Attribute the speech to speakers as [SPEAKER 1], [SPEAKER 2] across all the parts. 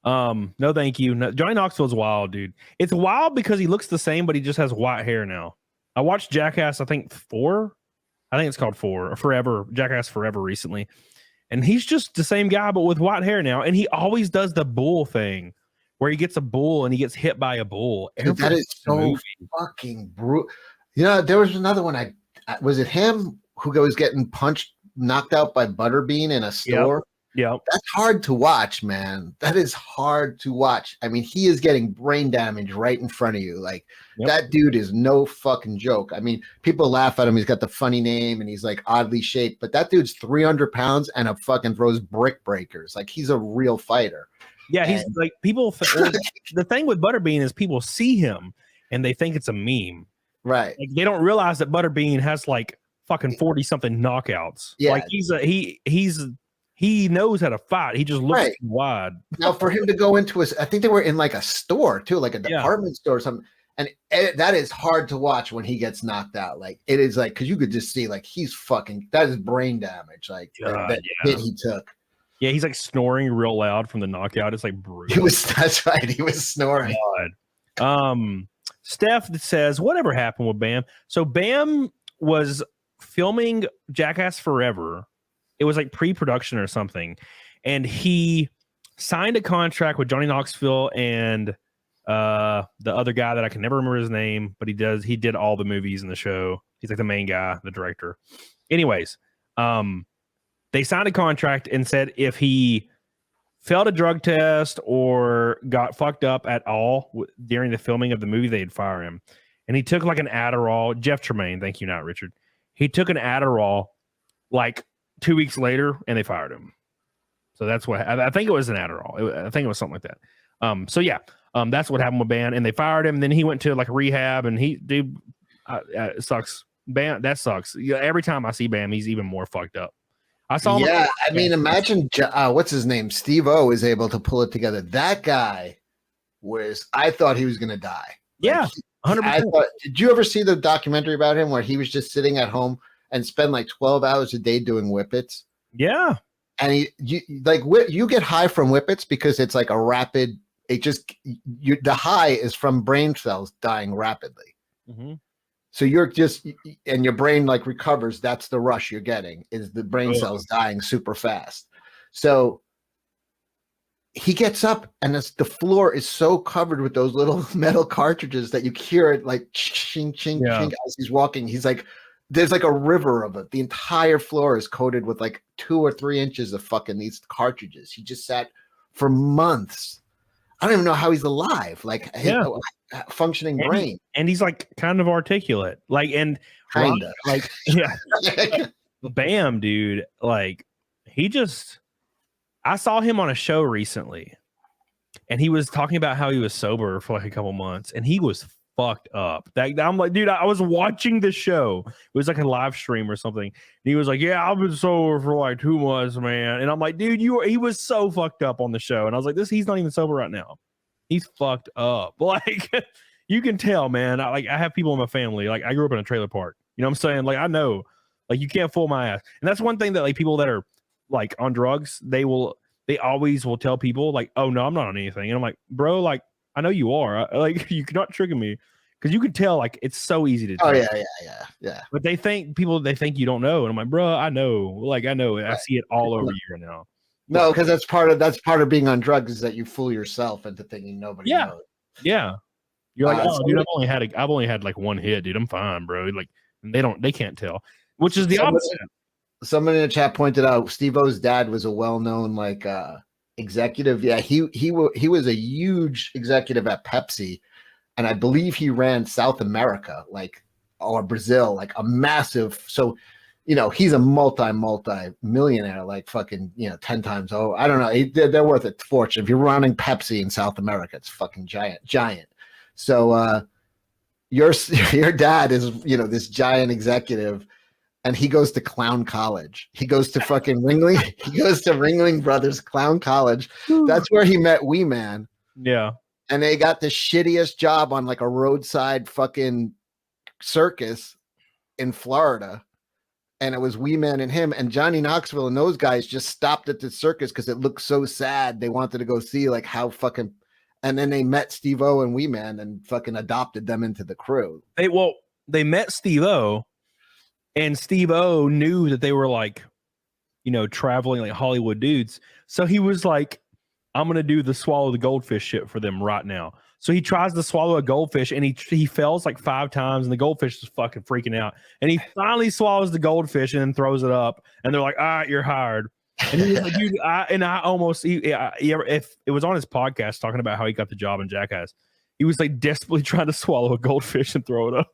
[SPEAKER 1] No, thank you. No, Johnny Knoxville's wild, dude. It's wild because he looks the same, but he just has white hair now. I watched Jackass, I think 4. I think it's called 4 or Forever. Jackass Forever recently. And he's just the same guy, but with white hair now. And he always does the bull thing where he gets a bull and he gets hit by a bull.
[SPEAKER 2] Dude, that is so fucking brutal. You know, there was another one. Was it him who was getting knocked out by Butterbean in a store?
[SPEAKER 1] Yeah.
[SPEAKER 2] That's hard to watch, man. That is hard to watch. I mean, he is getting brain damage right in front of you. Like, that dude is no fucking joke. I mean, people laugh at him. He's got the funny name and he's like oddly shaped, but that dude's 300 pounds and a fucking throws brick breakers. Like, he's a real fighter.
[SPEAKER 1] Yeah, he's like people. The thing with Butterbean is people see him and they think it's a meme.
[SPEAKER 2] Right.
[SPEAKER 1] Like, they don't realize that Butterbean has like fucking 40 something knockouts.
[SPEAKER 2] Yeah.
[SPEAKER 1] Like he knows how to fight. He just looks too wide.
[SPEAKER 2] Now, for him to go into I think they were in like a store too, like a department store or something. And that is hard to watch when he gets knocked out. Like, it is like, because you could just see like he's fucking, that is brain damage. Like that hit he took.
[SPEAKER 1] Yeah, he's like snoring real loud from the knockout. It's like brutal.
[SPEAKER 2] That's right. He was snoring.
[SPEAKER 1] Steph says, whatever happened with Bam? So Bam was filming Jackass Forever. It was like pre-production or something. And he signed a contract with Johnny Knoxville and the other guy that I can never remember his name, but he did all the movies in the show. He's like the main guy, the director. Anyways, they signed a contract and said if he failed a drug test or got fucked up at all during the filming of the movie, they'd fire him. And he took like an Adderall. Jeff Tremaine, thank you, not Richard. He took an Adderall like 2 weeks later, and they fired him. So that's what I think it was an Adderall. I think it was something like that. That's what happened with Bam, and they fired him. And then he went to like rehab, and it sucks. Bam, that sucks. Yeah, every time I see Bam, he's even more fucked up. I saw him.
[SPEAKER 2] Yeah, I mean, imagine what's his name? Steve-O is able to pull it together. That guy I thought he was going to die.
[SPEAKER 1] Yeah, 100%.
[SPEAKER 2] Did you ever see the documentary about him where he was just sitting at home and spend like 12 hours a day doing whippets?
[SPEAKER 1] Yeah.
[SPEAKER 2] And you get high from whippets because it's like a rapid, the high is from brain cells dying rapidly.
[SPEAKER 1] Mm-hmm.
[SPEAKER 2] So and your brain like recovers. That's the rush you're getting, is the brain cells dying super fast. So he gets up and the floor is so covered with those little metal cartridges that you hear it like ching, ching, ching as he's walking. He's like, there's like a river of it. The entire floor is coated with like 2 or 3 inches of fucking these cartridges. He just sat for months. I don't even know how he's alive. Like, functioning brain.
[SPEAKER 1] And he's like kind of articulate. Like, and
[SPEAKER 2] kinda.
[SPEAKER 1] Like, yeah. Bam, dude. Like, I saw him on a show recently, and he was talking about how he was sober for like a couple months, and he was fucked up. I'm like, dude, I was watching the show. It was like a live stream or something. And he was like, yeah, I've been sober for like 2 months, man. And I'm like, dude, he was so fucked up on the show. And I was like, he's not even sober right now. He's fucked up. Like, you can tell, man. I have people in my family. Like, I grew up in a trailer park. You know what I'm saying? Like, I know. Like, you can't fool my ass. And that's one thing that like people that are like on drugs, they always will tell people like, oh no, I'm not on anything. And I'm like, bro, like, I know you are. Like, you're not tricking me, because you can tell. Like, it's so easy to tell.
[SPEAKER 2] Oh yeah.
[SPEAKER 1] But they think you don't know, and I'm like, bro, I know. Like, I know. Right. I see it all over here now.
[SPEAKER 2] No, because that's part of being on drugs, is that you fool yourself into thinking nobody knows.
[SPEAKER 1] Yeah. You're like, oh, dude, I've only had like one hit, dude. I'm fine, bro. Like, they can't tell, which is the opposite.
[SPEAKER 2] Somebody in the chat pointed out Steve-O's dad was a well-known like executive. Yeah, he was a huge executive at Pepsi, and I believe he ran South America, like, or Brazil, like a massive. So, you know, he's a multi-millionaire, like fucking, 10 times over. I don't know. They're worth a fortune. If you're running Pepsi in South America, it's fucking giant. So your dad is, this giant executive, and he goes to clown college. He goes to fucking Ringling. He goes to Ringling Brothers Clown College. That's where he met Wee Man.
[SPEAKER 1] Yeah.
[SPEAKER 2] And they got the shittiest job on like a roadside fucking circus in Florida. and it was Wee Man and him, and Johnny Knoxville and those guys just stopped at the circus because it looked so sad. They wanted to go see like how fucking, and then they met Steve-O and Wee Man and fucking adopted them into the crew.
[SPEAKER 1] They met Steve-O, and Steve-O knew that they were like, you know, traveling like Hollywood dudes. So he was like, I'm going to do the swallow the goldfish shit for them right now. So he tries to swallow a goldfish, and he fails like 5 times, and the goldfish is fucking freaking out. And he finally swallows the goldfish and then throws it up, and they're like, all right, you're hired. And he was like, dude, if it was on his podcast talking about how he got the job in Jackass, he was like desperately trying to swallow a goldfish and throw it up.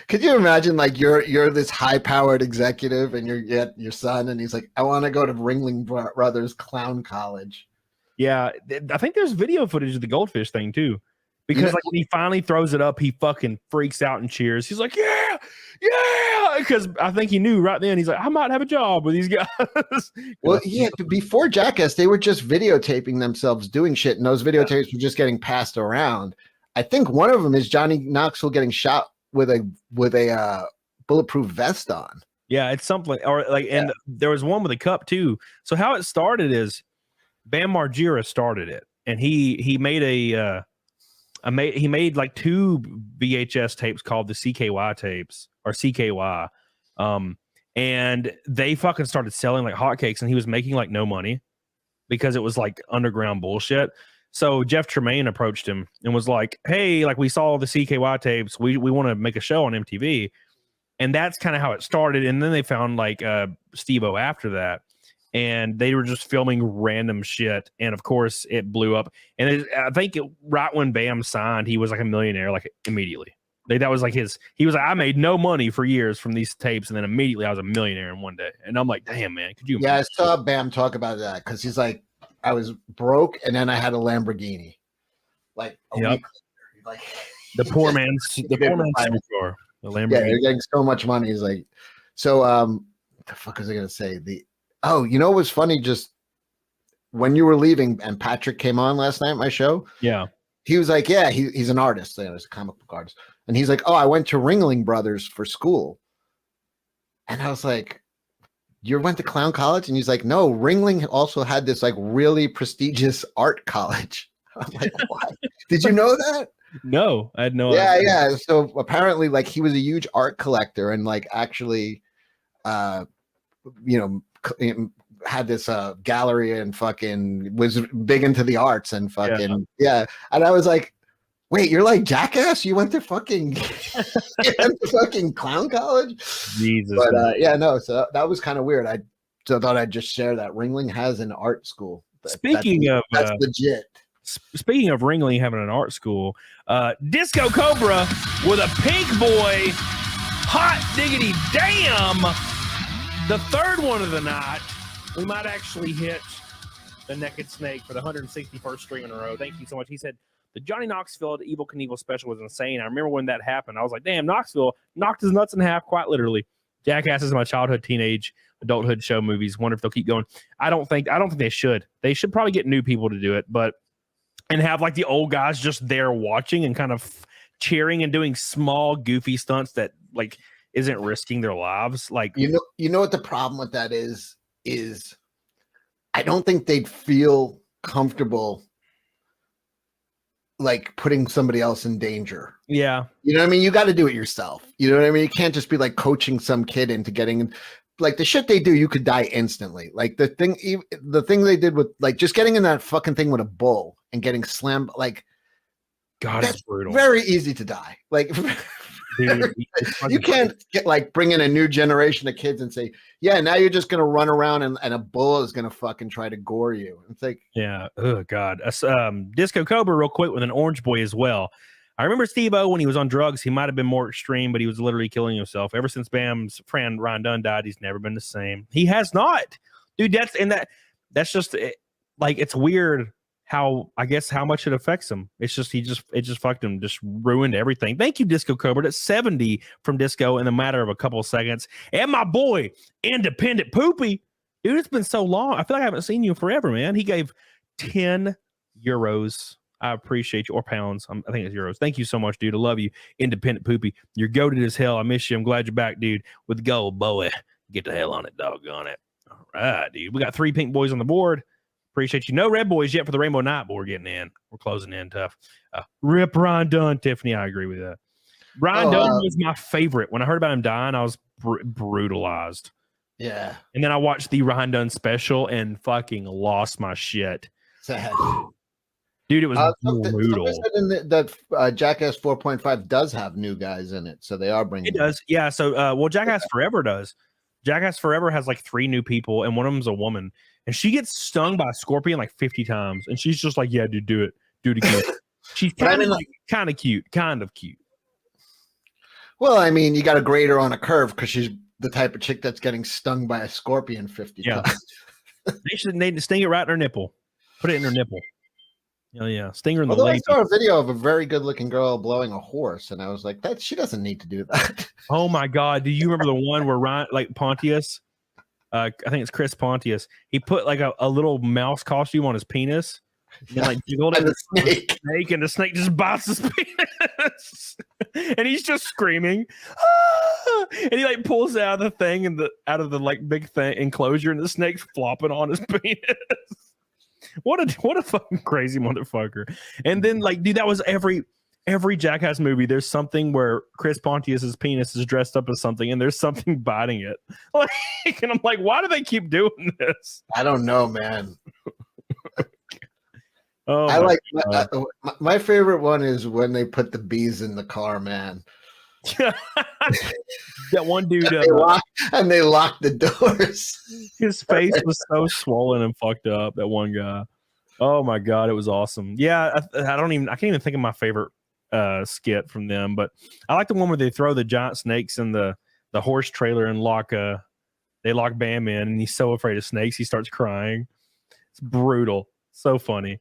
[SPEAKER 2] Could you imagine like you're this high-powered executive and you're your son and he's like, I want to go to Ringling Brothers Clown College.
[SPEAKER 1] Yeah, I think there's video footage of the goldfish thing too, because like when he finally throws it up, he fucking freaks out and cheers. He's like, yeah, because I think he knew right then. He's like, I might have a job with these guys.
[SPEAKER 2] Well, yeah, before Jackass, they were just videotaping themselves doing shit, and those videotapes were just getting passed around. I think one of them is Johnny Knoxville getting shot with a bulletproof vest on.
[SPEAKER 1] Yeah, it's something, or like, and there was one with a cup too. So how it started is Bam Margera started it, and he made he made like 2 VHS tapes called the CKY tapes or CKY, and they fucking started selling like hotcakes, and he was making like no money because it was like underground bullshit. So Jeff Tremaine approached him and was like, hey, like we saw the CKY tapes. We want to make a show on MTV. And that's kind of how it started. And then they found like Steve-O after that. And they were just filming random shit. And of course it blew up. And I think right when Bam signed, he was like a millionaire, like immediately. That was like he was like, I made no money for years from these tapes. And then immediately I was a millionaire in one day. And I'm like, damn, man, could you?
[SPEAKER 2] Yeah, I saw Bam talk about that because he's like, I was broke and then I had a Lamborghini. Like a week later. Like
[SPEAKER 1] the poor man's supercar. The Lamborghini.
[SPEAKER 2] Yeah, you're getting so much money. He's like, so what the fuck was I gonna say? You know what was funny? Just when you were leaving and Patrick came on last night, my show.
[SPEAKER 1] Yeah.
[SPEAKER 2] He was like, yeah, he's an artist. He's a comic book artist. And he's like, oh, I went to Ringling Brothers for school. And I was like, you went to clown college? And he's like, no, Ringling also had this like really prestigious art college. I'm like, what? Did you know that?
[SPEAKER 1] No, I had no idea.
[SPEAKER 2] Yeah. So apparently like he was a huge art collector and like actually, had this gallery and fucking was big into the arts and fucking, yeah. And I was like, wait, you're like Jackass? You went to fucking clown college?
[SPEAKER 1] Jesus.
[SPEAKER 2] But so that was kind of weird. I thought I'd just share that Ringling has an art school.
[SPEAKER 1] That's
[SPEAKER 2] legit.
[SPEAKER 1] Speaking of Ringling having an art school, Disco Cobra with a pink boy, hot diggity damn, the third one of the night. We might actually hit the Naked Snake for the 161st stream in a row. Thank you so much. He said, the Johnny Knoxville Evil Knievel special was insane. I remember when that happened. I was like, damn, Knoxville knocked his nuts in half, quite literally. Jackass is my childhood, teenage, adulthood show movies. Wonder if they'll keep going. I don't think they should. They should probably get new people to do it, and have like the old guys just there watching and kind of cheering and doing small, goofy stunts that like isn't risking their lives. Like,
[SPEAKER 2] you know what the problem with that is I don't think they'd feel comfortable like putting somebody else in danger.
[SPEAKER 1] Yeah.
[SPEAKER 2] You know what I mean? You got to do it yourself. You know what I mean? You can't just be like coaching some kid into getting like the shit they do. You could die instantly. Like the thing they did with like just getting in that fucking thing with a bull and getting slammed. Like,
[SPEAKER 1] God,
[SPEAKER 2] that's
[SPEAKER 1] it's brutal.
[SPEAKER 2] Very easy to die. Like, dude, you can't bring in a new generation of kids and say, yeah, now you're just going to run around and a bull is going to fucking try to gore you. It's like,
[SPEAKER 1] yeah. Oh God. Disco Cobra real quick with an orange boy as well. I remember Steve-O when he was on drugs, he might've been more extreme, but he was literally killing himself. Ever since Bam's friend Ryan Dunn died, he's never been the same. He has not, dude. That's just like, it's weird how much it affects him. It's just it just fucked him, just ruined everything. Thank you, Disco Cobra. That's 70 from Disco in the matter of a couple of seconds. And my boy, Independent Poopy, dude, it's been so long. I feel like I haven't seen you forever, man. He gave €10 to I appreciate you. Or pounds. I think it's euros. Thank you so much, dude. I love you. Independent Poopy. You're goated as hell. I miss you. I'm glad you're back, dude. With gold, boy. Get the hell on it, doggone it. All right, dude. We got 3 pink boys on the board. Appreciate you. No red boys yet for the Rainbow Night board getting in. We're closing in tough. Rip Ryan Dunn, Tiffany. I agree with that. Ryan Dunn was my favorite. When I heard about him dying, I was brutalized.
[SPEAKER 2] Yeah.
[SPEAKER 1] And then I watched the Ryan Dunn special and fucking lost my shit.
[SPEAKER 2] Sad.
[SPEAKER 1] Dude, it was brutal.
[SPEAKER 2] That Jackass 4.5 does have new guys in it, so they are bringing.
[SPEAKER 1] It does, yeah. So, Jackass Forever does. Jackass Forever has like 3 new people, and one of them's a woman, and she gets stung by a scorpion like 50 times, and she's just like, "Yeah, dude, do it again." She's kind of cute.
[SPEAKER 2] Well, I mean, you got to grade her on a curve because she's the type of chick that's getting stung by a scorpion 50 times.
[SPEAKER 1] They should sting it right in her nipple. Put it in her nipple. Oh yeah, stinger in the
[SPEAKER 2] Although
[SPEAKER 1] lady.
[SPEAKER 2] I saw a video of a very good-looking girl blowing a horse, and I was like, "That she doesn't need to do that."
[SPEAKER 1] Oh my god, do you remember the one where Ryan, like Pontius? I think it's Chris Pontius. He put like a little mouse costume on his penis, and like jiggled it.
[SPEAKER 2] And the snake,
[SPEAKER 1] and the snake just bites his penis, and he's just screaming, ah! And he like pulls out of the thing and out of the like big thing enclosure, and the snake's flopping on his penis. What a fucking crazy motherfucker. And then like, dude, that was every Jackass movie. There's something where Chris Pontius's penis is dressed up as something and there's something biting it. Like, and I'm like, why do they keep doing this?
[SPEAKER 2] I don't know, man.
[SPEAKER 1] Oh,
[SPEAKER 2] I like my favorite one is when they put the bees in the car, man.
[SPEAKER 1] That one dude
[SPEAKER 2] they locked the doors.
[SPEAKER 1] His face was so swollen and fucked up. That one guy. Oh my god, it was awesome. Yeah, I can't even think of my favorite skit from them, but I like the one where they throw the giant snakes in the horse trailer and they lock Bam in, and he's so afraid of snakes he starts crying. It's brutal. So funny.